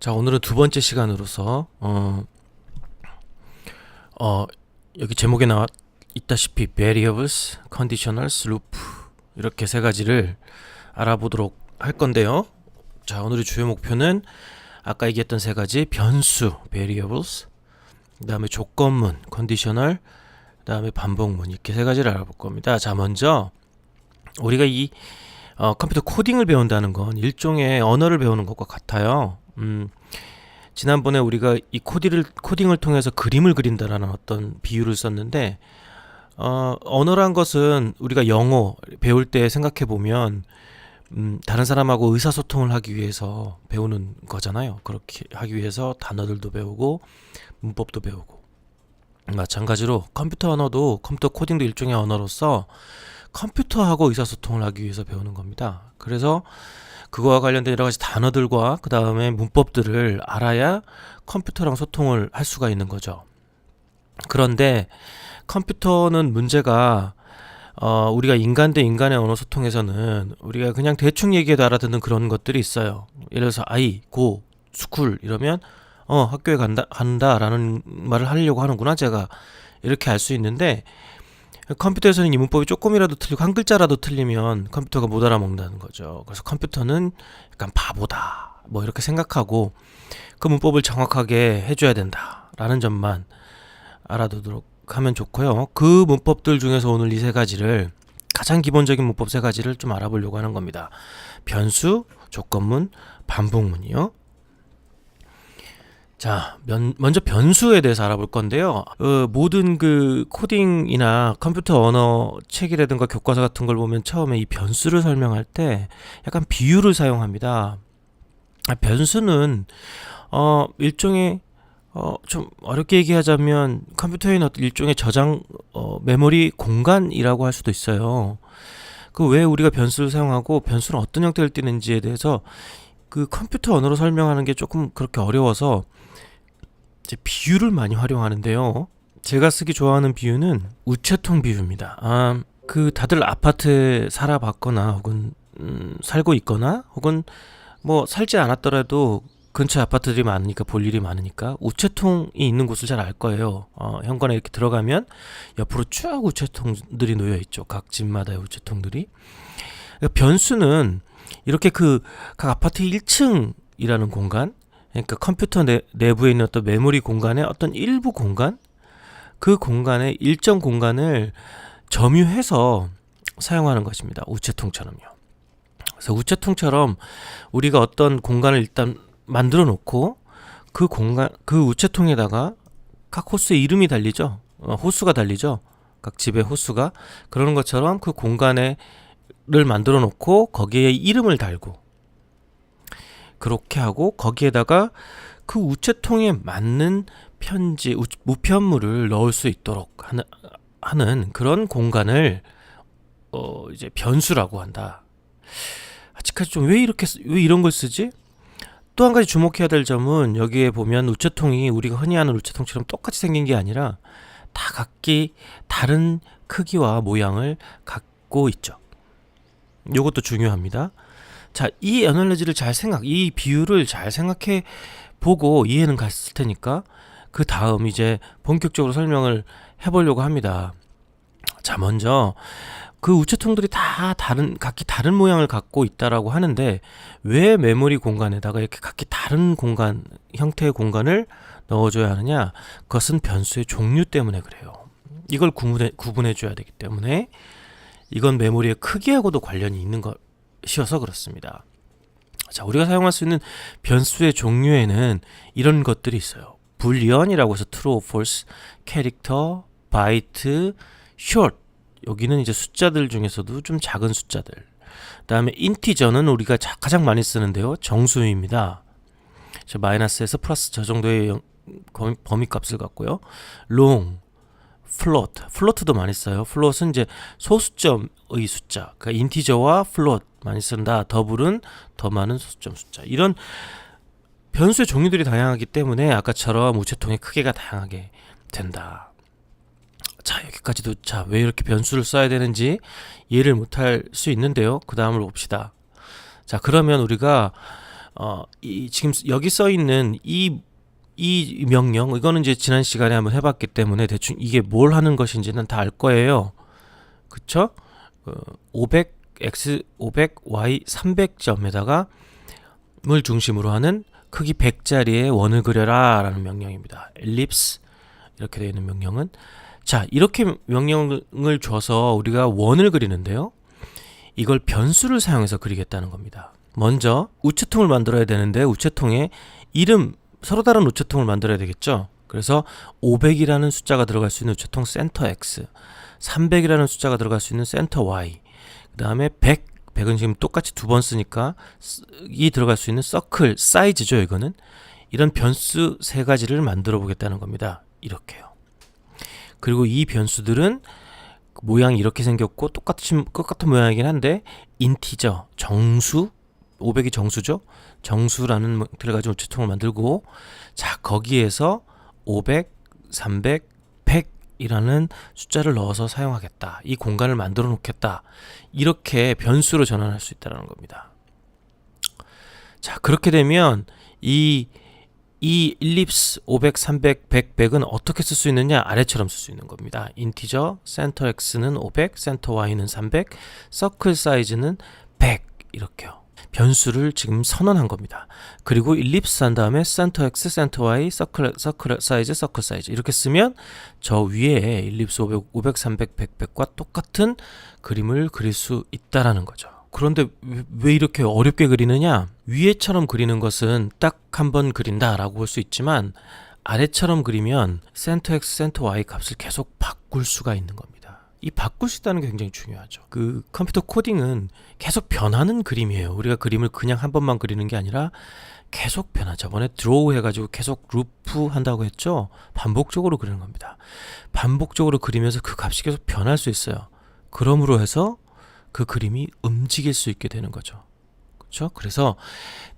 자, 오늘은 두 번째 시간으로서 여기 제목에 나와 있다시피 variables, conditionals, loop 이렇게 세 가지를 알아보도록 할 건데요. 자, 오늘의 주요 목표는 아까 얘기했던 세 가지 변수 variables, 그다음에 조건문 conditional, 그다음에 반복문 이렇게 세 가지를 알아볼 겁니다. 자, 먼저 우리가 이 컴퓨터 코딩을 배운다는 건 일종의 언어를 배우는 것과 같아요. 지난번에 우리가 이 코딩을 통해서 그림을 그린다라는 어떤 비유를 썼는데, 언어란 것은 우리가 영어 배울 때 생각해 보면, 다른 사람하고 의사소통을 하기 위해서 배우는 거잖아요. 그렇게 하기 위해서 단어들도 배우고, 문법도 배우고. 마찬가지로 컴퓨터 언어도, 컴퓨터 코딩도 일종의 언어로서 컴퓨터하고 의사소통을 하기 위해서 배우는 겁니다. 그래서 그거와 관련된 여러 가지 단어들과 그 다음에 문법들을 알아야 컴퓨터랑 소통을 할 수가 있는 거죠. 그런데 컴퓨터는 문제가 우리가 인간 대 인간의 언어 소통에서는 우리가 그냥 대충 얘기해도 알아듣는 그런 것들이 있어요. 예를 들어서 I, go, school 이러면 학교에 간다라는 말을 하려고 하는구나 제가 이렇게 알 수 있는데, 컴퓨터에서는 이 문법이 조금이라도 틀리고 한 글자라도 틀리면 컴퓨터가 못 알아먹는다는 거죠. 그래서 컴퓨터는 약간 바보다 뭐 이렇게 생각하고 그 문법을 정확하게 해줘야 된다라는 점만 알아두도록 하면 좋고요. 그 문법들 중에서 오늘 이 세 가지를, 가장 기본적인 문법 세 가지를 좀 알아보려고 하는 겁니다. 변수, 조건문, 반복문이요. 자, 먼저 변수에 대해서 알아볼 건데요. 모든 그 코딩이나 컴퓨터 언어 책이라든가 교과서 같은 걸 보면 처음에 이 변수를 설명할 때 약간 비유를 사용합니다. 변수는 일종의 좀 어렵게 얘기하자면 컴퓨터에 있는 어떤 일종의 저장 메모리 공간이라고 할 수도 있어요. 그 왜 우리가 변수를 사용하고 변수는 어떤 형태를 띠는지에 대해서 그 컴퓨터 언어로 설명하는 게 조금 그렇게 어려워서 이제 비유를 많이 활용하는데요. 제가 쓰기 좋아하는 비유는 우체통 비유입니다. 그 다들 아파트에 살아봤거나 혹은 살고 있거나 혹은 뭐 살지 않았더라도 근처에 아파트들이 많으니까 볼 일이 많으니까 우체통이 있는 곳을 잘 알 거예요. 현관에 이렇게 들어가면 옆으로 쭉 우체통들이 놓여 있죠. 각 집마다의 우체통들이. 그러니까 변수는 이렇게 각 아파트 1층이라는 공간, 그러니까 컴퓨터 내부에 있는 어떤 메모리 공간의 어떤 일부 공간, 그 공간의 일정 공간을 점유해서 사용하는 것입니다. 우체통처럼요. 그래서 우체통처럼 우리가 어떤 공간을 일단 만들어 놓고 그 우체통에다가 각 호수의 이름이 달리죠. 호수가 달리죠. 각 집의 호수가. 그러는 것처럼 그 공간을 만들어 놓고 거기에 이름을 달고, 그렇게 하고 거기에다가 그 우체통에 맞는 편지, 우편물을 넣을 수 있도록 하는 그런 공간을 이제 변수라고 한다. 아직까지 좀 왜 이런 걸 쓰지? 또 한 가지 주목해야 될 점은, 여기에 보면 우체통이 우리가 흔히 아는 우체통처럼 똑같이 생긴 게 아니라 다 각기 다른 크기와 모양을 갖고 있죠. 이것도 중요합니다. 자, 이 애널로지를 이 비유를 잘 생각해 보고 이해는 갔을 테니까 그 다음 이제 본격적으로 설명을 해보려고 합니다. 자, 먼저 그 우체통들이 다 각기 다른 모양을 갖고 있다라고 하는데, 왜 메모리 공간에다가 이렇게 각기 다른 형태의 공간을 넣어줘야 하느냐? 그것은 변수의 종류 때문에 그래요. 이걸 구분해줘야 되기 때문에, 이건 메모리의 크기하고도 관련이 있는 것이어서 그렇습니다. 자, 우리가 사용할 수 있는 변수의 종류에는 이런 것들이 있어요. 불리언이라고 해서 true, false, character, byte, short. 여기는 이제 숫자들 중에서도 좀 작은 숫자들. 그다음에 인티저는 우리가 가장 많이 쓰는데요. 정수입니다. 마이너스에서 플러스 저 정도의 범위값을 갖고요. long, float도 많이 써요. float은 이제 소수점의 숫자. 그러니까 인티저와 float 많이 쓴다. 더블은 더 많은 소수점 숫자. 이런 변수의 종류들이 다양하기 때문에 아까처럼 우체통의 크기가 다양하게 된다. 자, 여기까지도 왜 이렇게 변수를 써야 되는지 이해를 못할 수 있는데요. 그 다음을 봅시다. 자, 그러면 우리가 지금 여기 써 있는 이 명령, 이거는 이제 지난 시간에 한번 해봤기 때문에 대충 이게 뭘 하는 것인지는 다 알 거예요. 그쵸? 500x, 500y, 300점에다가 물 중심으로 하는 크기 100짜리의 원을 그려라 라는 명령입니다. 엘립스 이렇게 되어 있는 명령은, 자, 이렇게 명령을 줘서 우리가 원을 그리는데요, 이걸 변수를 사용해서 그리겠다는 겁니다. 먼저 우체통을 만들어야 되는데 우체통에 서로 다른 우체통을 만들어야 되겠죠. 그래서 500이라는 숫자가 들어갈 수 있는 우체통 센터 X, 300이라는 숫자가 들어갈 수 있는 센터 Y, 그 다음에 100은 지금 똑같이 두 번 쓰니까 이 들어갈 수 있는 서클 사이즈죠. 이거는 이런 변수 세 가지를 만들어 보겠다는 겁니다. 이렇게요. 그리고 이 변수들은 모양이 이렇게 생겼고 똑같은 모양이긴 한데 인티저, 정수, 500이 정수죠. 정수라는 형태를 가지고 우체통을 만들고, 자, 거기에서 500, 300, 100이라는 숫자를 넣어서 사용하겠다. 이 공간을 만들어 놓겠다. 이렇게 변수로 전환할 수 있다는 겁니다. 자, 그렇게 되면 이 일립스 500, 300, 100, 100은 어떻게 쓸 수 있느냐? 아래처럼 쓸 수 있는 겁니다. 인티저, 센터 X는 500, 센터 Y는 300, 서클 사이즈는 100 이렇게요. 변수를 지금 선언한 겁니다. 그리고 일립스 한 다음에 센터 X, 센터 Y, 서클 사이즈 이렇게 쓰면 저 위에 일립스 500, 300, 100, 100과 똑같은 그림을 그릴 수 있다라는 거죠. 그런데 왜 이렇게 어렵게 그리느냐? 위에처럼 그리는 것은 딱 한 번 그린다라고 볼 수 있지만 아래처럼 그리면 센터 X, 센터 Y 값을 계속 바꿀 수가 있는 겁니다. 이 바꿀 수 있다는 게 굉장히 중요하죠. 그 컴퓨터 코딩은 계속 변하는 그림이에요. 우리가 그림을 그냥 한 번만 그리는 게 아니라 계속 변하죠. 저번에 드로우 해가지고 계속 루프 한다고 했죠. 반복적으로 그리는 겁니다. 반복적으로 그리면서 그 값이 계속 변할 수 있어요. 그러므로 해서 그 그림이 움직일 수 있게 되는 거죠. 그렇죠? 그래서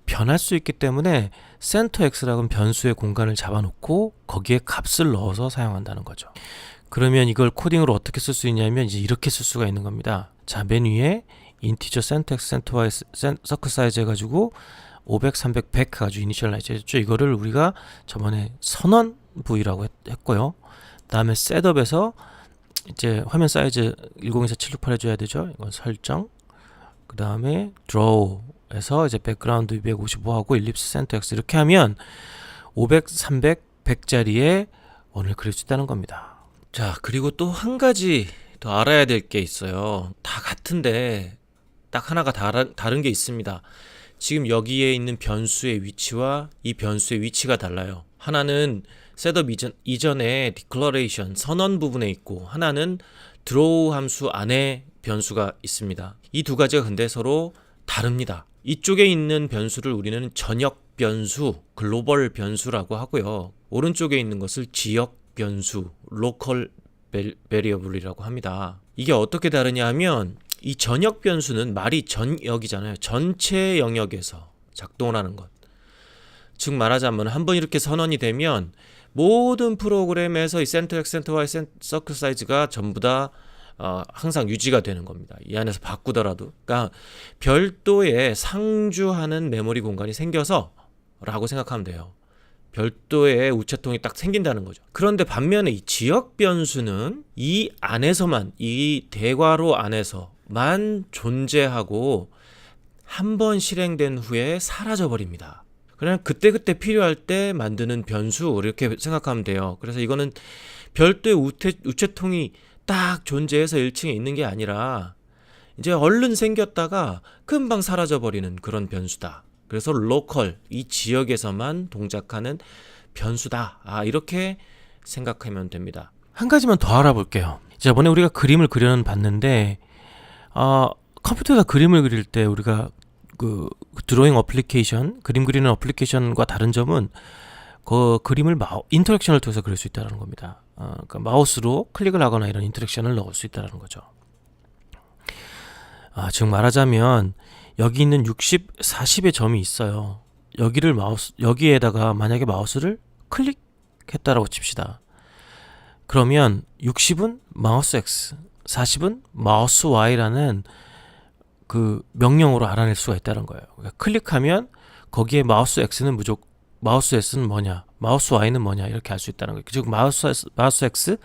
변할 수 있기 때문에 센터 X라는 변수의 공간을 잡아놓고 거기에 값을 넣어서 사용한다는 거죠. 그러면 이걸 코딩으로 어떻게 쓸 수 있냐면 이제 이렇게 쓸 수가 있는 겁니다. 자, 맨 위에 인티저 센터 X, 센터 Y, 서클 사이즈 해가지고 500, 300, 100 해가지고 이니셜라이즈 했죠. 이거를 우리가 저번에 선언 부위라고 했고요. 다음에 셋업에서 이제 화면 사이즈 1024, 768 해줘야 되죠. 이건 설정. 그 다음에 draw에서 이제 백그라운드 255하고 일립스 센터 X 이렇게 하면 500, 300, 100짜리의 원을 그릴 수 있다는 겁니다. 자, 그리고 또 한 가지 더 알아야 될 게 있어요. 다 같은데 딱 하나가 다른 게 있습니다. 지금 여기에 있는 변수의 위치와 이 변수의 위치가 달라요. 하나는 셋업 이전에 declaration 선언 부분에 있고, 하나는 draw 함수 안에 변수가 있습니다. 이 두 가지가 근데 서로 다릅니다. 이쪽에 있는 변수를 우리는 전역 변수, 글로벌 변수라고 하고요. 오른쪽에 있는 것을 지역 변수, local variable이라고 합니다. 이게 어떻게 다르냐 하면 이 전역 변수는 말이 전역이잖아요. 전체 영역에서 작동을 하는 것. 즉 말하자면 한번 이렇게 선언이 되면 모든 프로그램에서 이 센터 X, 센터 Y, 서클 사이즈가 전부 다 항상 유지가 되는 겁니다. 이 안에서 바꾸더라도. 그러니까 별도의 상주하는 메모리 공간이 생겨서 라고 생각하면 돼요. 별도의 우체통이 딱 생긴다는 거죠. 그런데 반면에 이 지역 변수는 이 안에서만, 이 대괄호 안에서만 존재하고 한 번 실행된 후에 사라져 버립니다. 그냥 그때그때 필요할 때 만드는 변수, 이렇게 생각하면 돼요. 그래서 이거는 별도의 우체통이 딱 존재해서 1층에 있는 게 아니라 이제 얼른 생겼다가 금방 사라져 버리는 그런 변수다. 그래서 로컬, 이 지역에서만 동작하는 변수다. 이렇게 생각하면 됩니다. 한 가지만 더 알아볼게요. 저번에 우리가 그림을 봤는데 컴퓨터에다 그림을 그릴 때 우리가 그 드로잉 어플리케이션, 그림 그리는 어플리케이션과 다른 점은 그 그림을 인터랙션을 통해서 그릴 수 있다는 겁니다. 그러니까 마우스로 클릭을 하거나 이런 인터랙션을 넣을 수 있다는 거죠. 즉 말하자면 여기 있는 60, 40의 점이 있어요. 여기에다가 만약에 마우스를 클릭했다라고 칩시다. 그러면 60은 마우스 X, 40은 마우스 Y라는 그 명령으로 알아낼 수가 있다는 거예요. 그러니까 클릭하면 거기에 마우스 X는 마우스 S는 뭐냐, 마우스 Y는 뭐냐 이렇게 알 수 있다는 거예요. 즉 마우스 X,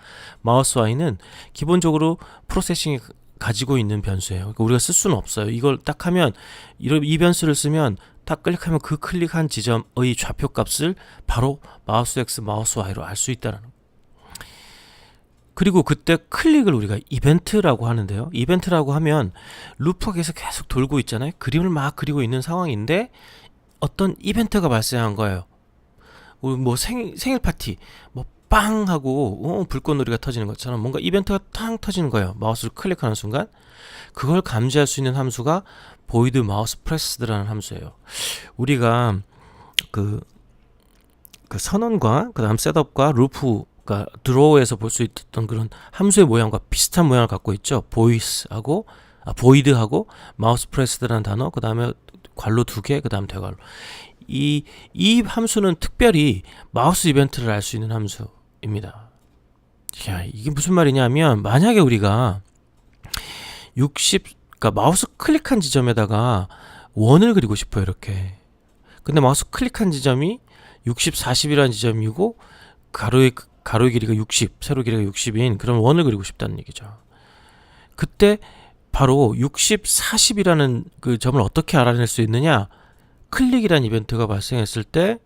마우스 Y는 기본적으로 프로세싱이 가지고 있는 변수예요. 그러니까 우리가 쓸 수는 없어요. 이걸 딱 하면 이 변수를 쓰면 딱 클릭하면 그 클릭한 지점의 좌표 값을 바로 마우스 X, 마우스 Y로 알 수 있다는 거예요. 그리고 그때 클릭을 우리가 이벤트라고 하는데요. 이벤트라고 하면 루프가 계속 돌고 있잖아요. 그림을 막 그리고 있는 상황인데 어떤 이벤트가 발생한 거예요. 우리 뭐 생일 파티 뭐 빵 하고 불꽃놀이가 터지는 것처럼 뭔가 이벤트가 탕 터지는 거예요. 마우스를 클릭하는 순간 그걸 감지할 수 있는 함수가 void mouse pressed라는 함수예요. 우리가 그 선언과 그다음 셋업과 루프 그러니까 드로우에서 볼 수 있었던 그런 함수의 모양과 비슷한 모양을 갖고 있죠. void하고 마우스 프레스드라는 단어, 그 다음에 괄호 2개, 그 다음 대괄호. 이 함수는 특별히 마우스 이벤트를 알 수 있는 함수입니다. 야, 이게 무슨 말이냐면 만약에 우리가 그러니까 마우스 클릭한 지점에다가 원을 그리고 싶어요. 이렇게. 근데 마우스 클릭한 지점이 60, 40이라는 지점이고 가로의 길이가 60, 세로 길이가 60인 그런 원을 그리고 싶다는 얘기죠. 그때 바로 60, 40이라는 그 점을 어떻게 알아낼 수 있느냐? 클릭이라는 이벤트가 발생했을 때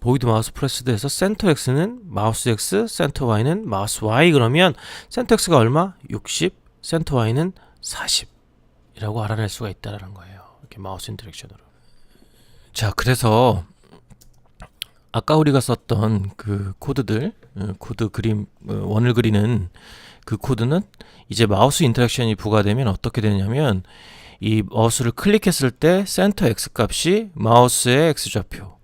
void mouse pressed에서 center x는 마우스 x, center y는 마우스 y 그러면 center x가 얼마? 60, center y는 40이라고 알아낼 수가 있다는 거예요. 이렇게 마우스 인터랙션으로. 자, 그래서 아까 우리가 썼던 그 코드들, 코드 그림, 원을 그리는 그 코드는 이제 마우스 인터랙션이 부과되면 어떻게 되냐면 이 마우스를 클릭했을 때 센터 X 값이 마우스의 X 좌표,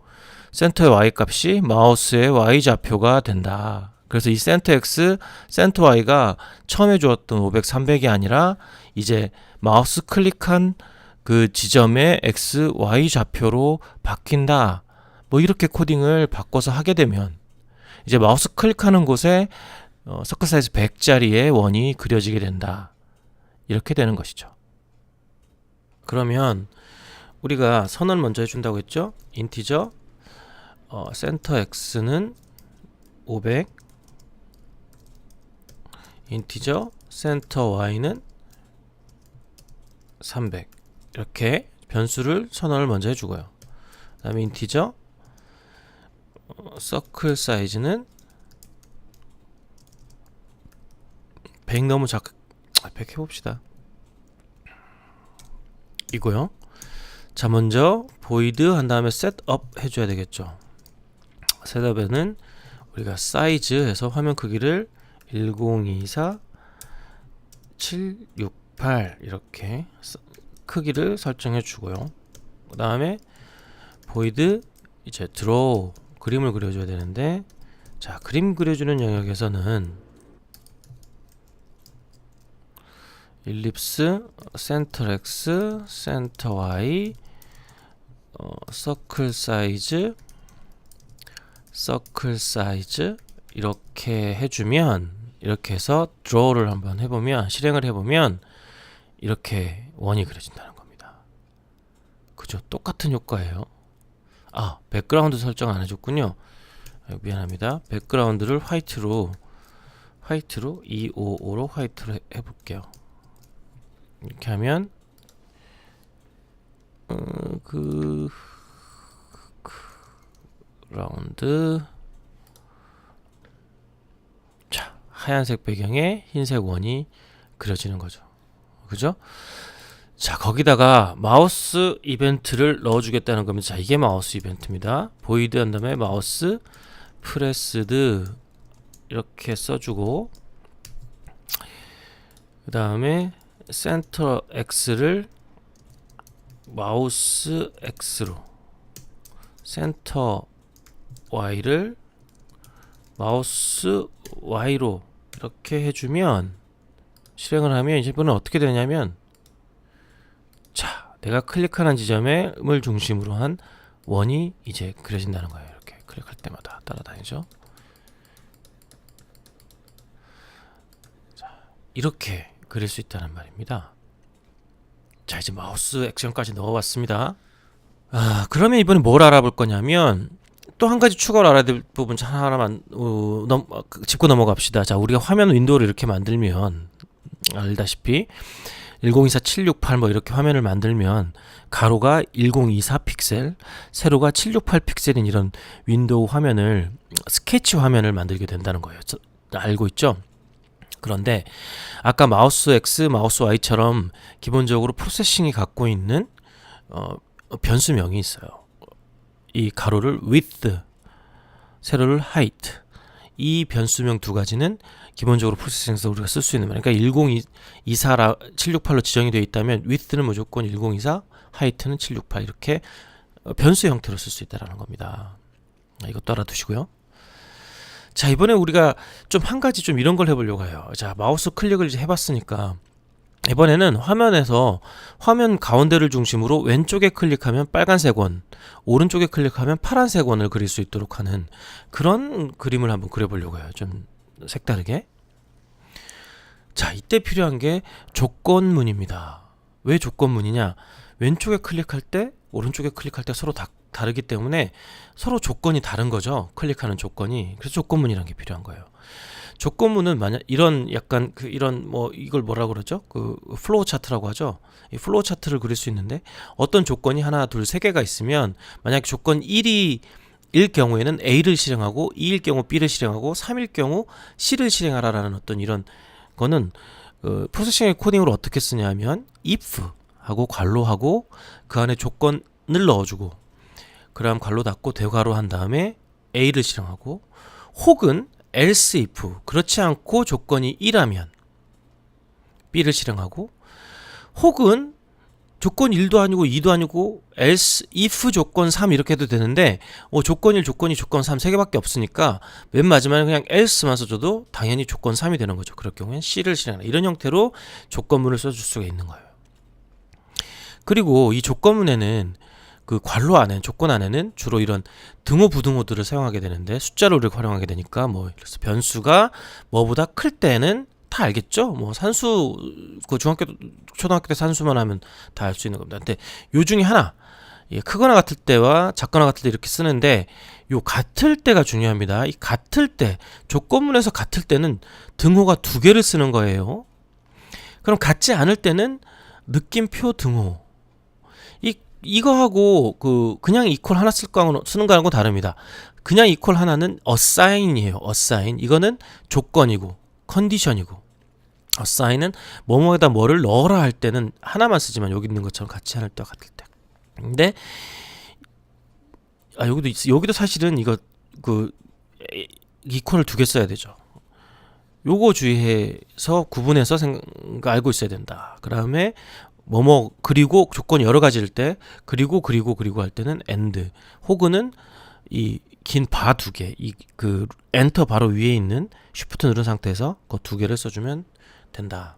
센터 Y 값이 마우스의 Y 좌표가 된다. 그래서 이 센터 X, 센터 Y가 처음에 주었던 500, 300이 아니라 이제 마우스 클릭한 그 지점의 X, Y 좌표로 바뀐다. 뭐 이렇게 코딩을 바꿔서 하게 되면 이제 마우스 클릭하는 곳에 서클 사이즈 100짜리의 원이 그려지게 된다. 이렇게 되는 것이죠. 그러면 우리가 선언 먼저 해준다고 했죠. 인티저 센터 x는 500, 인티저 센터 y는 300 이렇게 변수를 선언을 먼저 해주고요. 그 다음에 인티저 서클 사이즈는 100 너무 100 해봅시다. 이고요. 자, 먼저 void 한 다음에 setup 해줘야 되겠죠. 셋업에는 우리가 사이즈 해서 화면 크기를 1024 768 이렇게 크기를 설정해 주고요. 그 다음에 void 이제 draw 그림을 그려줘야 되는데, 자, 그림 그려주는 영역에서는 일립스, 센터 x, 센터 y, 서클 사이즈 이렇게 해주면, 이렇게 해서 draw를 한번 해보면, 실행을 해보면 이렇게 원이 그려진다는 겁니다. 그죠? 똑같은 효과예요. 아, 백그라운드 설정 안 해줬군요. 미안합니다. 백그라운드를 화이트로 255로 화이트로 해볼게요. 이렇게 하면 라운드, 자, 하얀색 배경에 흰색 원이 그려지는 거죠. 그죠? 자, 거기다가 마우스 이벤트를 넣어주겠다는 겁니다. 자, 이게 마우스 이벤트입니다. void 한 다음에 마우스 프레스드 이렇게 써주고, 그 다음에 센터 X를 마우스 X로, 센터 Y를 마우스 Y로 이렇게 해주면, 실행을 하면 이제부터는 어떻게 되냐면, 자, 내가 클릭하는 지점을 중심으로 한 원이 이제 그려진다는 거예요. 이렇게 클릭할 때마다 따라다니죠. 자, 이렇게 그릴 수 있다는 말입니다. 자, 이제 마우스 액션까지 넣어봤습니다. 그러면 이번에 뭘 알아볼 거냐면 또 한 가지 추가로 알아야 될 부분 하나만 짚고 넘어갑시다. 자, 우리가 화면 윈도우를 이렇게 만들면 알다시피 1024-768 뭐 이렇게 화면을 만들면 가로가 1024 픽셀, 세로가 768 픽셀인 이런 윈도우 화면을 스케치 화면을 만들게 된다는 거예요. 알고 있죠? 그런데 아까 마우스 X, 마우스 Y처럼 기본적으로 프로세싱이 갖고 있는 변수명이 있어요. 이 가로를 width, 세로를 height. 이 변수명 두 가지는 기본적으로 프로세싱에서 우리가 쓸 수 있는 말. 그러니까 1024, 768로 지정이 되어 있다면 width는 무조건 1024, height는 768 이렇게 변수 형태로 쓸 수 있다는 겁니다. 이것도 알아두시고요. 자, 이번에 우리가 좀 한 가지 좀 이런 걸 해보려고 해요. 자, 마우스 클릭을 이제 해봤으니까 이번에는 화면에서 화면 가운데를 중심으로 왼쪽에 클릭하면 빨간색 원, 오른쪽에 클릭하면 파란색 원을 그릴 수 있도록 하는 그런 그림을 한번 그려보려고 해요. 좀 색다르게. 자, 이때 필요한 게 조건문입니다. 왜 조건문이냐? 왼쪽에 클릭할 때, 오른쪽에 클릭할 때 서로 다르기 때문에 서로 조건이 다른 거죠. 클릭하는 조건이. 그래서 조건문이라는 게 필요한 거예요. 조건문은 만약 이런 약간 이런 뭐 이걸 뭐라고 그러죠? 그 플로우 차트라고 하죠. 이 플로우 차트를 그릴 수 있는데 어떤 조건이 하나, 둘, 세 개가 있으면 만약 조건 1일 경우에는 A를 실행하고 2일 경우 B를 실행하고 3일 경우 C를 실행하라라는 어떤 이런 거는 프로세싱의 코딩으로 어떻게 쓰냐면 if 하고 괄호하고 그 안에 조건을 넣어주고 그다음 괄호 닫고 대괄호 한 다음에 A를 실행하고 혹은 else if 그렇지 않고 조건이 1하면 B를 실행하고 혹은 조건 1도 아니고 2도 아니고 else if 조건 3 이렇게 해도 되는데 조건 1, 조건 2, 조건 3 세 개밖에 없으니까 맨 마지막에 그냥 else만 써줘도 당연히 조건 3이 되는 거죠. 그럴 경우엔 C를 실행하라. 이런 형태로 조건문을 써줄 수가 있는 거예요. 그리고 이 조건문에는 그 괄호 안에 조건 안에는 주로 이런 등호 부등호들을 사용하게 되는데 숫자를 우리가 활용하게 되니까 뭐 그래서 변수가 뭐보다 클 때는 다 알겠죠? 뭐 산수 그 초등학교 때 산수만 하면 다 알 수 있는 겁니다. 근데 요 중에 하나 크거나 같을 때와 작거나 같을 때 이렇게 쓰는데 요 같을 때가 중요합니다. 이 같을 때 조건문에서 같을 때는 등호가 두 개를 쓰는 거예요. 그럼 같지 않을 때는 느낌표 등호 이거하고 그냥 이퀄 하나 쓰는 거하고 다릅니다. 그냥 이퀄 하나는 assign이에요. assign. 이거는 조건이고 컨디션이고 assign은 뭐뭐에다 뭐를 넣어라 할 때는 하나만 쓰지만 여기 있는 것처럼 같이 할 때와 같을 때. 근데 여기도 사실은 이거 이퀄을 두 개 써야 되죠. 요거 주의해서 구분해서 알고 있어야 된다. 그다음에 그리고 조건이 여러 가지일 때 그리고 할 때는 and 혹은은 이 긴 바 두 개 엔터 바로 위에 있는 쉬프트 누른 상태에서 그 두 개를 써주면 된다.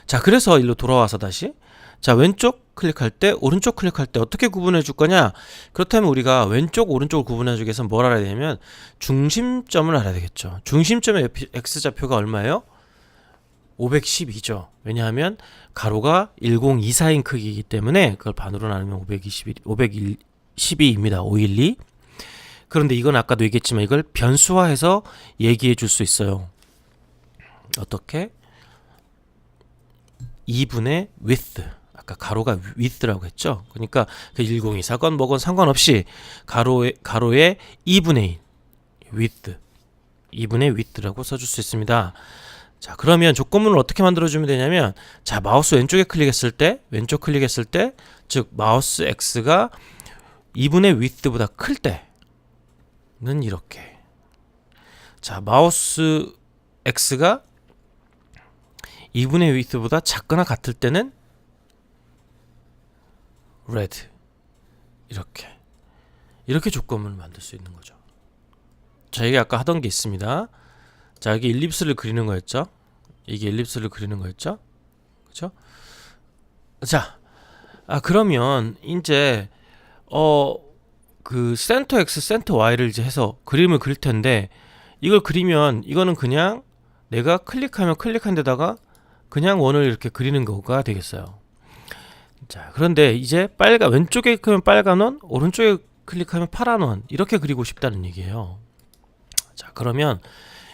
자, 그래서 일로 돌아와서 다시 자, 왼쪽 클릭할 때 오른쪽 클릭할 때 어떻게 구분해 줄 거냐? 그렇다면 우리가 왼쪽 오른쪽을 구분해 주기 위해서 뭘 알아야 되냐면 중심점을 알아야 되겠죠. 중심점의 x좌표가 얼마예요? 512죠. 왜냐하면 가로가 1024인 크기이기 때문에 그걸 반으로 나누면 512입니다. 512. 그런데 이건 아까도 얘기했지만 이걸 변수화해서 얘기해 줄 수 있어요. 어떻게? 2분의 width. 아까 가로가 width라고 했죠. 그러니까 그 1024건 뭐건 상관없이 가로의 2분의 1 width. 2분의 width라고 써줄 수 있습니다. 자, 그러면 조건문을 어떻게 만들어주면 되냐면 자, 마우스 왼쪽 클릭했을 때 즉 마우스 X가 2분의 width보다 클 때는 이렇게 자, 마우스 X가 2분의 width보다 작거나 같을 때는 red 이렇게 조건문을 만들 수 있는 거죠. 자, 이게 아까 하던 게 있습니다. 자, 여기 일립스를 그리는 거였죠. 이게 일립스를 그리는 거였죠. 그렇죠? 자, 그러면 이제 그 센터 X, 센터 Y를 이제 해서 그림을 그릴 텐데 이걸 그리면 이거는 그냥 내가 클릭하면 클릭한 데다가 그냥 원을 이렇게 그리는 거가 되겠어요. 자, 그런데 이제 빨간 왼쪽에 클릭하면 빨간 원, 오른쪽에 클릭하면 파란 원 이렇게 그리고 싶다는 얘기예요. 자, 그러면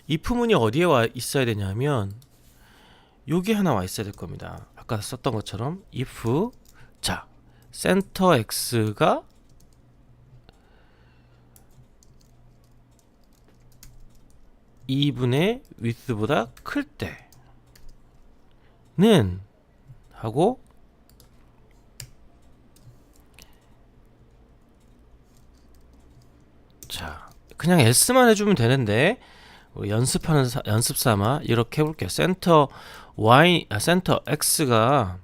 if문이 어디에 와 있어야 되냐면 여기 하나 와 있어야 될 겁니다. 아까 썼던 것처럼 if 자 센터 x가 2분의 width보다 클 때는 하고 자 그냥 else만 해주면 되는데 우리 연습 삼아 이렇게 해볼게요. 센터 x가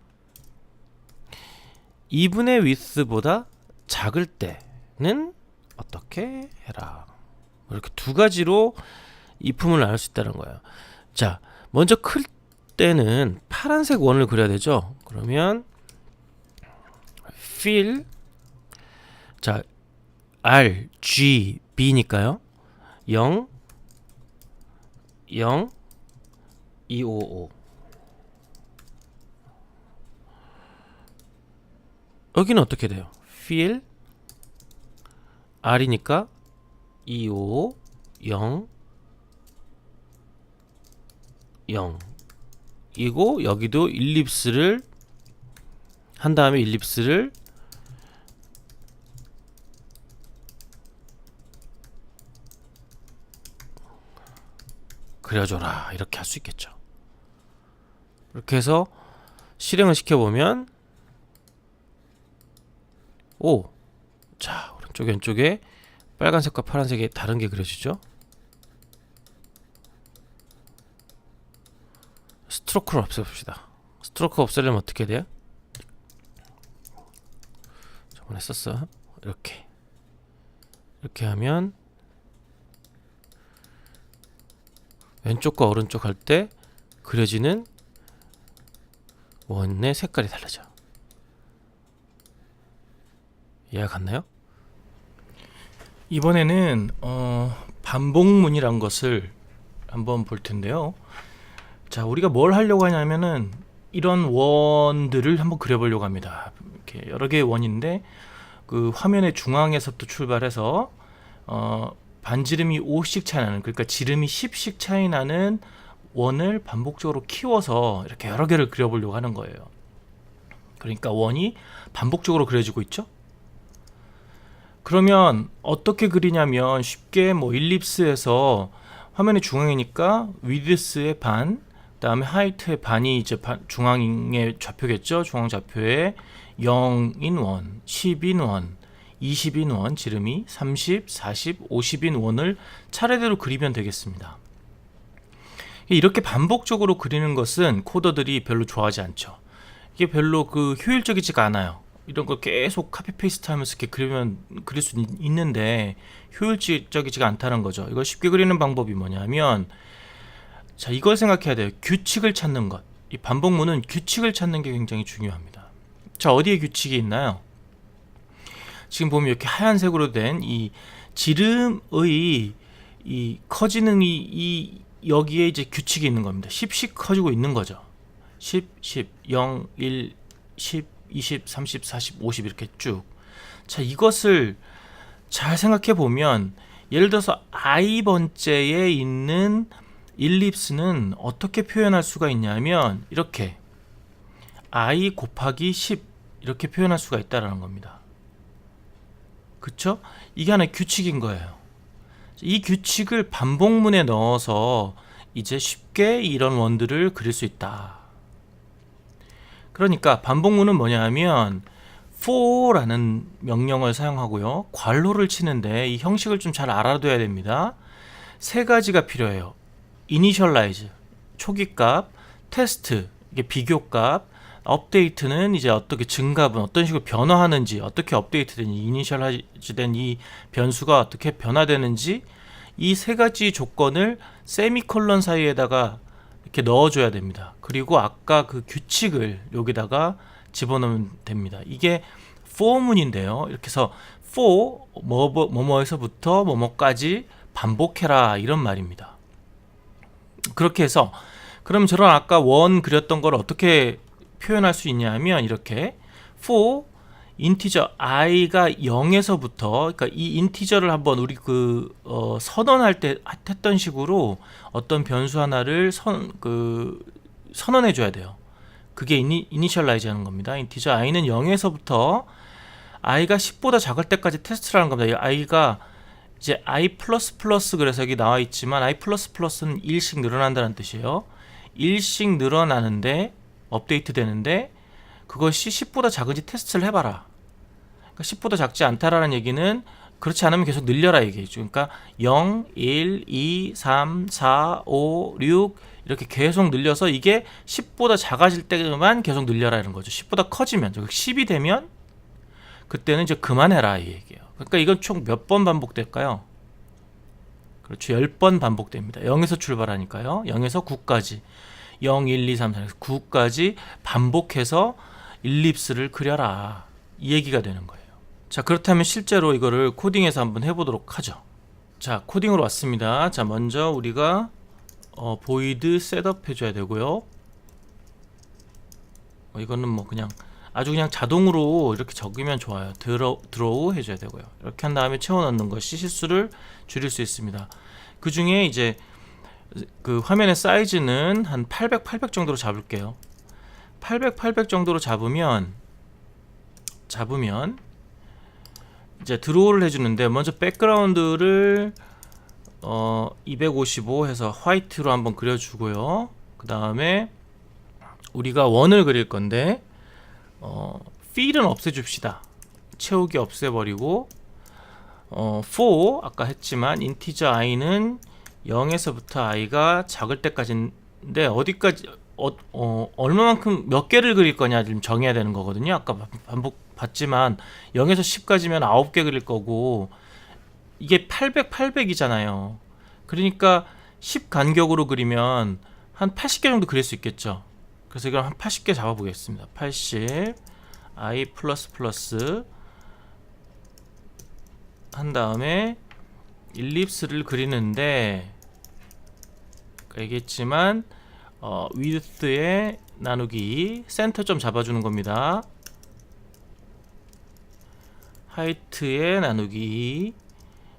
2분의 width보다 작을 때는 어떻게 해라. 이렇게 두 가지로 if문을 나눌 수 있다는 거예요. 자, 먼저 클 때는 파란색 원을 그려야 되죠. 그러면 fill 자 RGB니까요. 0 0 255 여기는 어떻게 돼요? fill R이니까 255 0 0 이고 여기도 일립스를 한 다음에 일립스를 그려줘라 이렇게 할 수 있겠죠. 이렇게 해서 실행을 시켜보면 오! 자 오른쪽 왼쪽에 빨간색과 파란색이 다른 게 그려지죠. 스트로크를 없애봅시다. 스트로크 없애려면 어떻게 돼요? 저번에 썼어. 이렇게 하면 왼쪽과 오른쪽 할 때 그려지는 원의 색깔이 달라져. 이해가 갔나요? 이번에는 반복문이란 것을 한번 볼 텐데요. 자, 우리가 뭘 하려고 하냐면은 이런 원들을 한번 그려보려고 합니다. 이렇게 여러 개의 원인데 그 화면의 중앙에서부터 출발해서 반지름이 5씩 차이 나는, 그러니까 지름이 10씩 차이 나는 원을 반복적으로 키워서 이렇게 여러 개를 그려보려고 하는 거예요. 그러니까 원이 반복적으로 그려지고 있죠. 그러면 어떻게 그리냐면 쉽게 뭐 일립스에서 화면의 중앙이니까 위드스의 반, 그다음에 하이트의 반이 이제 중앙의 좌표겠죠. 중앙 좌표에 0인 원, 10인 원, 20인 원, 지름이 30, 40, 50인 원을 차례대로 그리면 되겠습니다. 이렇게 반복적으로 그리는 것은 코더들이 별로 좋아하지 않죠. 이게 별로 효율적이지가 않아요. 이런 거 계속 카피 페이스트 하면서 이렇게 그릴 수 있는데 효율적이지가 않다는 거죠. 이걸 쉽게 그리는 방법이 뭐냐면, 자, 이걸 생각해야 돼요. 규칙을 찾는 것. 이 반복문은 규칙을 찾는 게 굉장히 중요합니다. 자, 어디에 규칙이 있나요? 지금 보면 이렇게 하얀색으로 된 이 지름의 이 커지는 여기에 이제 규칙이 있는 겁니다. 10씩 커지고 있는 거죠. 10, 10, 0, 1, 10, 20, 30, 40, 50 이렇게 쭉. 자, 이것을 잘 생각해 보면 예를 들어서 i번째에 있는 일립스는 어떻게 표현할 수가 있냐면 이렇게 i 곱하기 10 이렇게 표현할 수가 있다는 겁니다. 그쵸? 이게 하나의 규칙인 거예요. 이 규칙을 반복문에 넣어서 이제 쉽게 이런 원들을 그릴 수 있다. 그러니까 반복문은 뭐냐면 for라는 명령을 사용하고요. 괄호를 치는데 이 형식을 좀 잘 알아둬야 됩니다. 세 가지가 필요해요. initialize, 초기값, test, 이게 비교값, 업데이트는 이제 어떻게 증가분 어떤 식으로 변화하는지, 어떻게 업데이트된 이니셜화된 이 변수가 어떻게 변화되는지, 이 세 가지 조건을 세미콜론 사이에다가 이렇게 넣어줘야 됩니다. 그리고 아까 그 규칙을 여기다가 집어넣으면 됩니다. 이게 for문인데요. 이렇게 해서 for 뭐뭐에서부터 뭐뭐까지 반복해라 이런 말입니다. 그렇게 해서 그럼 저런 아까 원 그렸던 걸 어떻게 표현할 수 있냐면 이렇게 for 인티저 i가 0에서부터, 그러니까 이 인티저를 한번 우리 선언할 때 했던 식으로 어떤 변수 하나를 선언해 줘야 돼요. 그게 이니셜라이즈 하는 겁니다. 인티저 i는 0에서부터 i가 10보다 작을 때까지 테스트를 하는 겁니다. i가 이제 i++ 그래서 여기 나와 있지만 i++는 1씩 늘어난다는 뜻이에요. 1씩 늘어나는데 업데이트 되는데 그것이 10보다 작은지 테스트를 해봐라. 그러니까 10보다 작지 않다라는 얘기는 그렇지 않으면 계속 늘려라 얘기죠. 그러니까 0, 1, 2, 3, 4, 5, 6 이렇게 계속 늘려서 이게 10보다 작아질 때만 계속 늘려라 이런 거죠. 10보다 커지면, 10이 되면 그때는 이제 그만해라 이 얘기예요. 그러니까 이건 총 몇 번 반복될까요? 그렇죠. 10번 반복됩니다. 0에서 출발하니까요. 0에서 9까지. 0, 1, 2, 3, 4, 9까지 반복해서 일립스를 그려라. 이 얘기가 되는 거예요. 자, 그렇다면 실제로 이거를 코딩해서 한번 해보도록 하죠. 자, 코딩으로 왔습니다. 자, 먼저 우리가 void 셋업 해줘야 되고요. 이거는 뭐 그냥 아주 그냥 자동으로 이렇게 적으면 좋아요. 드로우 해줘야 되고요. 이렇게 한 다음에 채워넣는 것이 실수를 줄일 수 있습니다. 그 중에 이제 그 화면의 사이즈는 한 800, 800 정도로 잡을게요. 800, 800 정도로 잡으면 이제 드로우를 해주는데 먼저 백그라운드를 255 해서 화이트로 한번 그려주고요. 그 다음에 우리가 원을 그릴 건데 fill은 없애줍시다. 채우기 없애버리고 for 아까 했지만 인티저 i는 0에서부터 i가 작을 때까지인데 어디까지 얼마만큼 몇 개를 그릴 거냐 좀 정해야 되는 거거든요. 아까 반복 봤지만 0에서 10까지면 9개 그릴 거고 이게 800, 800이잖아요. 그러니까 10 간격으로 그리면 한 80개 정도 그릴 수 있겠죠. 그래서 이걸 한 80개 잡아보겠습니다. 80 i++ 한 다음에 일립스를 그리는데 얘기했지만 width에 나누기 센터 좀 잡아주는 겁니다. 하이트에 나누기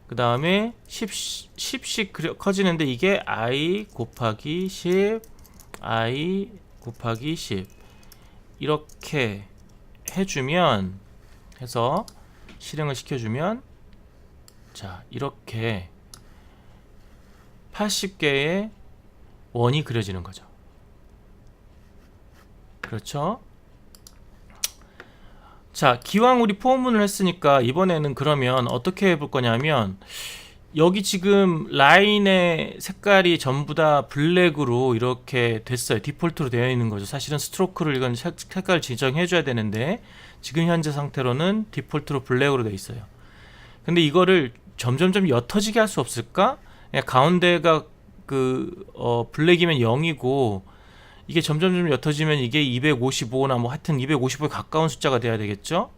그 다음에 10씩 커지는데 이게 i 곱하기 10 i 곱하기 10 이렇게 해주면 해서 실행을 시켜주면 자 이렇게 80개의 원이 그려지는 거죠. 그렇죠? 자, 기왕 우리 포문을 했으니까 이번에는 그러면 어떻게 해볼 거냐면 여기 지금 라인의 색깔이 전부 다 블랙으로 이렇게 됐어요. 디폴트로 되어 있는 거죠. 사실은 스트로크를 이건 색깔을 지정해 줘야 되는데 지금 현재 상태로는 디폴트로 블랙으로 되어 있어요. 근데 이거를 점점점 옅어지게 할 수 없을까? 그냥 가운데가 블랙이면 0이고 이게 점점점 옅어지면 이게 255나 뭐 하여튼 255에 가까운 숫자가 돼야 되겠죠?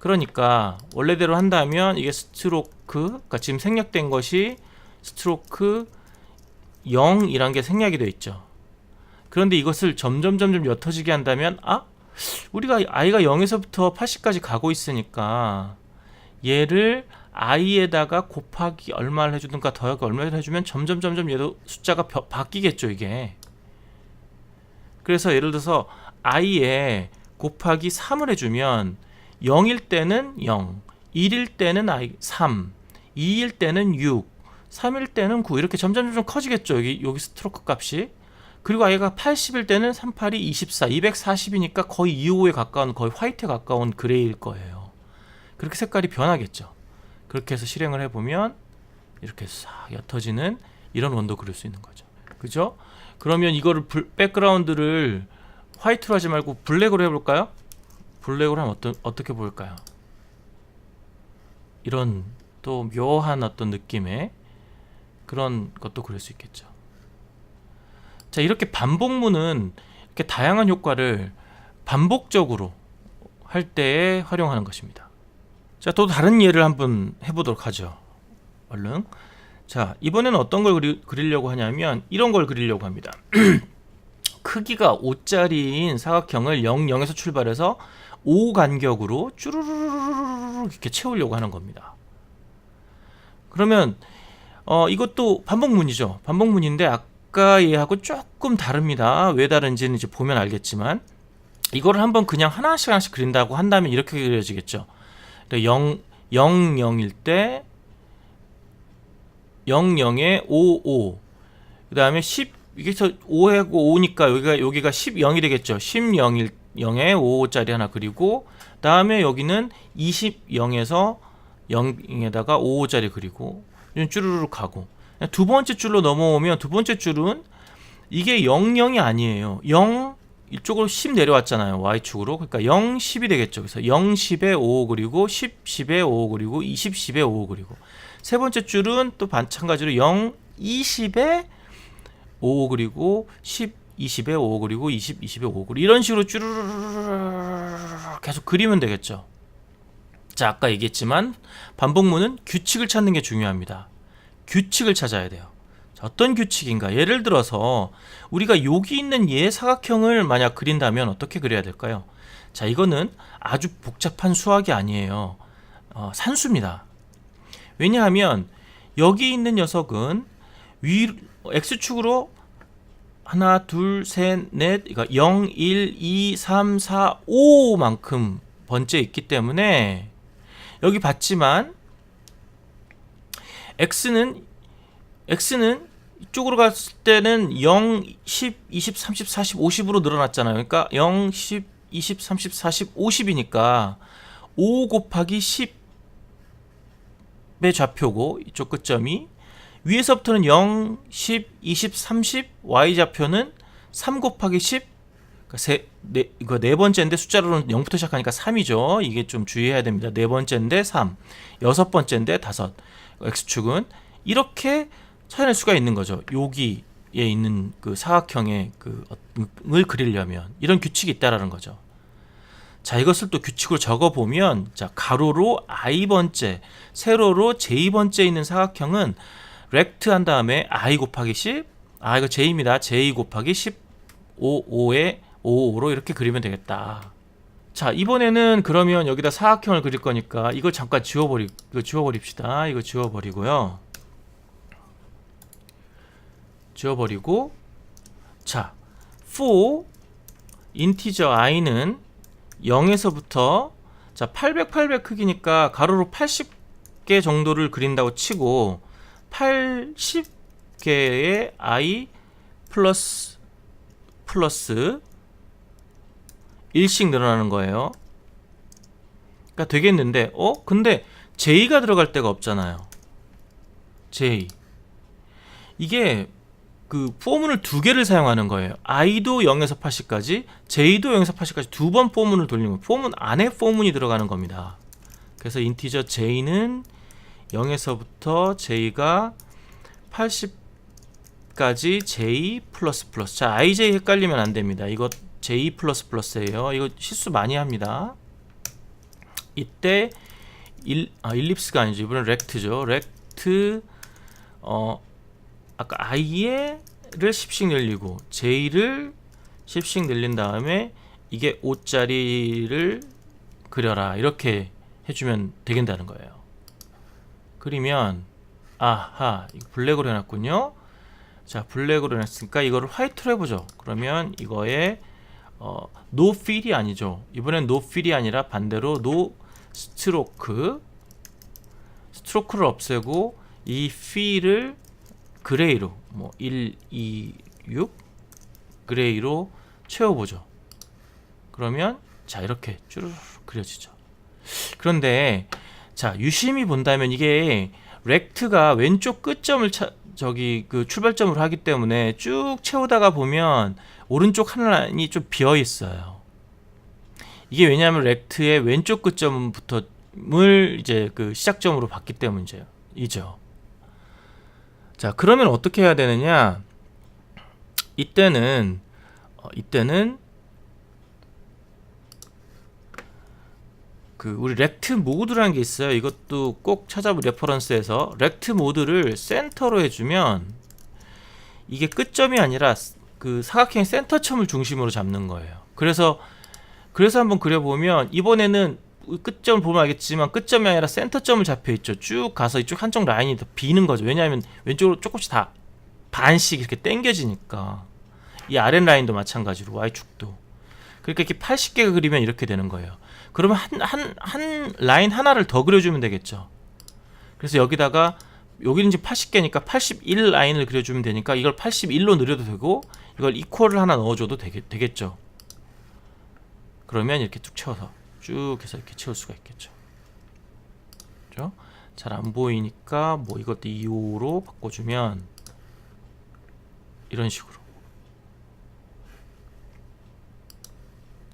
그러니까 원래대로 한다면 이게 스트로크, 그러니까 지금 생략된 것이 스트로크 0이란 게 생략이 되어 있죠. 그런데 이것을 점점점점 옅어지게 한다면 우리가 i가 0에서부터 80까지 가고 있으니까 얘를 i에다가 곱하기 얼마를 해주든가 더하기 얼마를 해주면 점점점점 얘도 숫자가 바뀌겠죠 이게. 그래서 예를 들어서 i에 곱하기 3을 해주면 0일 때는 0, 1일 때는 3, 2일 때는 6, 3일 때는 9 이렇게 점점 커지겠죠 여기 스트로크 값이. 그리고 i가 80일 때는 3, 8이 24, 240이니까 거의 255에 가까운 거의 화이트에 가까운 그레이일 거예요. 그렇게 색깔이 변하겠죠. 그렇게 해서 실행을 해보면 이렇게 싹 옅어지는 이런 원도 그릴 수 있는 거죠. 그죠? 그러면 이거를 백그라운드를 화이트로 하지 말고 블랙으로 해볼까요? 블랙으로 하면 어떻게 보일까요? 이런 또 묘한 어떤 느낌의 그런 것도 그릴 수 있겠죠. 자, 이렇게 반복문은 이렇게 다양한 효과를 반복적으로 할 때에 활용하는 것입니다. 자, 또 다른 예를 한번 해보도록 하죠. 얼른. 자, 이번에는 어떤 걸 그리려고 하냐면 이런 걸 그리려고 합니다. 크기가 5짜리인 사각형을 0, 0에서 출발해서 O 간격으로 쭈루루루루루 이렇게 채우려고 하는 겁니다. 그러면 이것도 반복문이죠. 반복문인데 아까 얘하고 조금 다릅니다. 왜 다른지는 이제 보면 알겠지만, 이거를 한번 그냥 하나씩 그린다고 한다면 이렇게 그려지겠죠. 0, 0, 0일 때 0, 0에 5, 5. 그 다음에 10, 여기서 5하고 5니까 여기가 10, 0이 되겠죠. 10, 0일 0에 5짜리 하나 그리고, 다음에 여기는 20, 0에서 0에다가 5짜리 그리고, 쭈루룩 가고, 두 번째 줄로 넘어오면 두 번째 줄은 이게 0, 0이 아니에요. 0, 이쪽으로 10 내려왔잖아요. Y축으로. 그러니까 0, 10이 되겠죠. 그래서 0, 10에 5 그리고 10, 10에 5 그리고 20, 10에 5 그리고, 세 번째 줄은 또 마찬가지로 0, 20에 5 그리고 10, 20에 5 그리고 20, 20에 5 그리고, 이런 식으로 쭈르르르 계속 그리면 되겠죠. 자, 아까 얘기했지만 반복문은 규칙을 찾는 게 중요합니다. 규칙을 찾아야 돼요. 자, 어떤 규칙인가? 예를 들어서 우리가 여기 있는 얘 사각형을 만약 그린다면 어떻게 그려야 될까요? 자, 이거는 아주 복잡한 수학이 아니에요. 산수입니다. 왜냐하면 여기 있는 녀석은 X축으로 하나, 둘, 셋, 넷, 그러니까 0, 1, 2, 3, 4, 5만큼 번째 있기 때문에, 여기 봤지만 X는 이쪽으로 갔을 때는 0, 10, 20, 30, 40, 50으로 늘어났잖아요. 그러니까 0, 10, 20, 30, 40, 50이니까 5 곱하기 10의 좌표고, 이쪽 끝점이 위에서부터는 0, 10, 20, 30, Y좌표는 3 곱하기 10, 이거 네 번째인데 숫자로는 0부터 시작하니까 3이죠. 이게 좀 주의해야 됩니다. 네 번째인데 3, 여섯 번째인데 5, X축은 이렇게 찾아낼 수가 있는 거죠. 여기에 있는 그 사각형의 을 그리려면 이런 규칙이 있다라는 거죠. 자, 이것을 또 규칙으로 적어보면, 자, 가로로 i번째, 세로로 j번째 있는 사각형은 렉트 한 다음에 i 곱하기 10, 이거 j입니다. j 곱하기 10, 5에 5로 이렇게 그리면 되겠다. 자, 이번에는 그러면 여기다 사각형을 그릴 거니까 이거 잠깐 지워버립시다. 이거 지워버리고요. 자, for 인티저 i는 0에서부터, 자, 800 크기니까 가로로 80개 정도를 그린다고 치고 80개의 i 플러스 1씩 늘어나는 거예요. 그러니까 되겠는데, 근데 j가 들어갈 데가 없잖아요. j. 이게 그 포문을 두 개를 사용하는 거예요. i도 0에서 80까지, j도 0에서 80까지 두 번 포문을 돌리는 거예요. 포문 안에 포문이 들어가는 겁니다. 그래서 인티저 j는 0에서부터 j가 80까지 j 플러스 플러스. 자, ij 헷갈리면 안 됩니다. 이거 j 플러스 플러스예요. 이거 실수 많이 합니다. 이때 일립스가 아니죠. 이번엔 렉트죠. 렉트, 아까 i를 10씩 늘리고 j를 10씩 늘린 다음에 이게 5짜리를 그려라, 이렇게 해주면 되겠다는 거예요. 그리면 아하, 이거 블랙으로 해놨군요. 자, 블랙으로 해놨으니까 이거를 화이트로 해보죠. 그러면 이거에 no fill이 아니죠. 이번엔 no fill이 아니라 반대로 no 스트로크를 없애고 이 fill을 그레이로, 1, 2, 6 그레이로 채워보죠. 그러면 자, 이렇게 쭈르르 그려지죠. 그런데 자, 유심히 본다면 이게 렉트가 왼쪽 끝점을 출발점으로 하기 때문에 쭉 채우다가 보면 오른쪽 한 라인이 좀 비어 있어요. 이게 왜냐하면 렉트의 왼쪽 끝점부터를 이제 그 시작점으로 봤기 때문이죠. 자, 그러면 어떻게 해야 되느냐? 이때는 우리 렉트 모드라는 게 있어요. 이것도 꼭 찾아보 레퍼런스에서 렉트 모드를 센터로 해주면 이게 끝점이 아니라 그 사각형의 센터점을 중심으로 잡는 거예요. 그래서 그래서 한번 그려보면 이번에는 끝점을 보면 알겠지만 끝점이 아니라 센터점을 잡혀있죠. 쭉 가서 이쪽 한쪽 라인이 더 비는 거죠. 왜냐하면 왼쪽으로 조금씩 다 반씩 이렇게 당겨지니까. 이 아랫 라인도 마찬가지로 Y축도. 그러니까 이렇게 80개가 그리면 이렇게 되는 거예요. 그러면 한 라인 하나를 더 그려주면 되겠죠. 그래서 여기다가 여기는 이제 80개니까 81 라인을 그려주면 되니까 이걸 81로 늘려도 되고 이걸 이퀄을 하나 넣어줘도 되겠죠. 그러면 이렇게 쭉 채워서 쭉 해서 이렇게 채울 수가 있겠죠. 그죠? 잘 안 보이니까 뭐 이것도 2호로 바꿔주면 이런 식으로.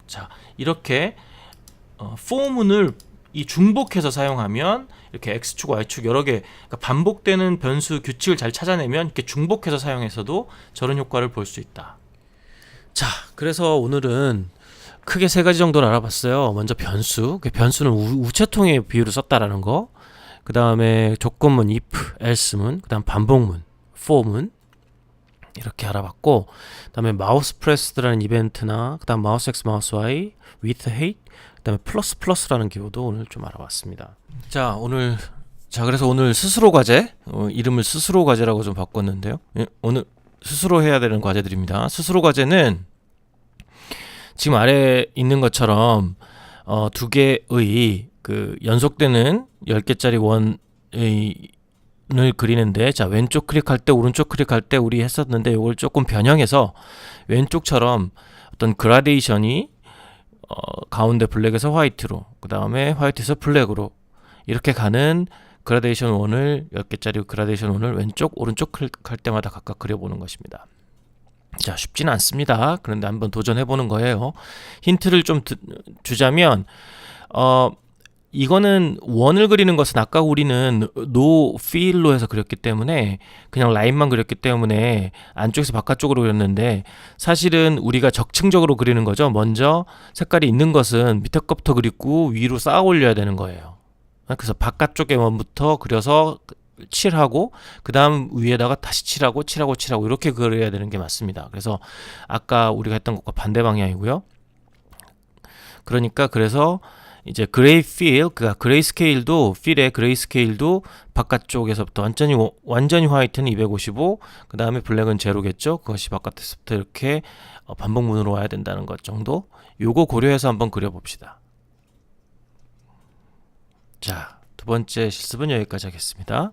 자, 이렇게 포문을 이 중복해서 사용하면 이렇게 X축, Y축 여러 개 그러니까 반복되는 변수 규칙을 잘 찾아내면 이렇게 중복해서 사용해서도 저런 효과를 볼 수 있다. 자, 그래서 오늘은 크게 세 가지 정도를 알아봤어요. 먼저 변수, 그 변수는 우체통의 비율을 썼다라는 거. 그 다음에 조건문 if, else문, 그 다음 반복문, for문 이렇게 알아봤고, 그 다음에 마우스 프레스드라는 이벤트나 그 다음 마우스 X, 마우스 Y, with height, 그 다음에 플러스라는 기호도 오늘 좀 알아봤습니다. 자, 그래서 오늘 스스로 과제, 이름을 스스로 과제라고 좀 바꿨는데요. 오늘 스스로 해야 되는 과제들입니다. 스스로 과제는 지금 아래에 있는 것처럼 두 개의 그 연속되는 10개짜리 원을 그리는데, 자, 왼쪽 클릭할 때 오른쪽 클릭할 때 우리 했었는데 이걸 조금 변형해서 왼쪽처럼 어떤 그라데이션이 가운데 블랙에서 화이트로, 그 다음에 화이트에서 블랙으로 이렇게 가는 그라데이션 원을 10개짜리 그라데이션 원을 왼쪽 오른쪽 클릭할 때마다 각각 그려보는 것입니다. 자, 쉽지는 않습니다. 그런데 한번 도전해보는 거예요. 힌트를 좀 주자면 이거는 원을 그리는 것은 아까 우리는 no fill로 해서 그렸기 때문에 그냥 라인만 그렸기 때문에 안쪽에서 바깥쪽으로 그렸는데, 사실은 우리가 적층적으로 그리는 거죠. 먼저 색깔이 있는 것은 밑에 것부터 그리고 위로 쌓아 올려야 되는 거예요. 그래서 바깥쪽의 원부터 그려서 칠하고 그 다음 위에다가 다시 칠하고 이렇게 그려야 되는 게 맞습니다. 그래서 아까 우리가 했던 것과 반대 방향이고요. 그러니까 그래서 이제 그레이 필, 그러니까 그레이 스케일도 필의 그레이 스케일도 바깥쪽에서부터 완전히 화이트는 255, 그 다음에 블랙은 제로겠죠. 그것이 바깥에서부터 이렇게 반복문으로 와야 된다는 것 정도. 요거 고려해서 한번 그려봅시다. 자, 두 번째 실습은 여기까지 하겠습니다.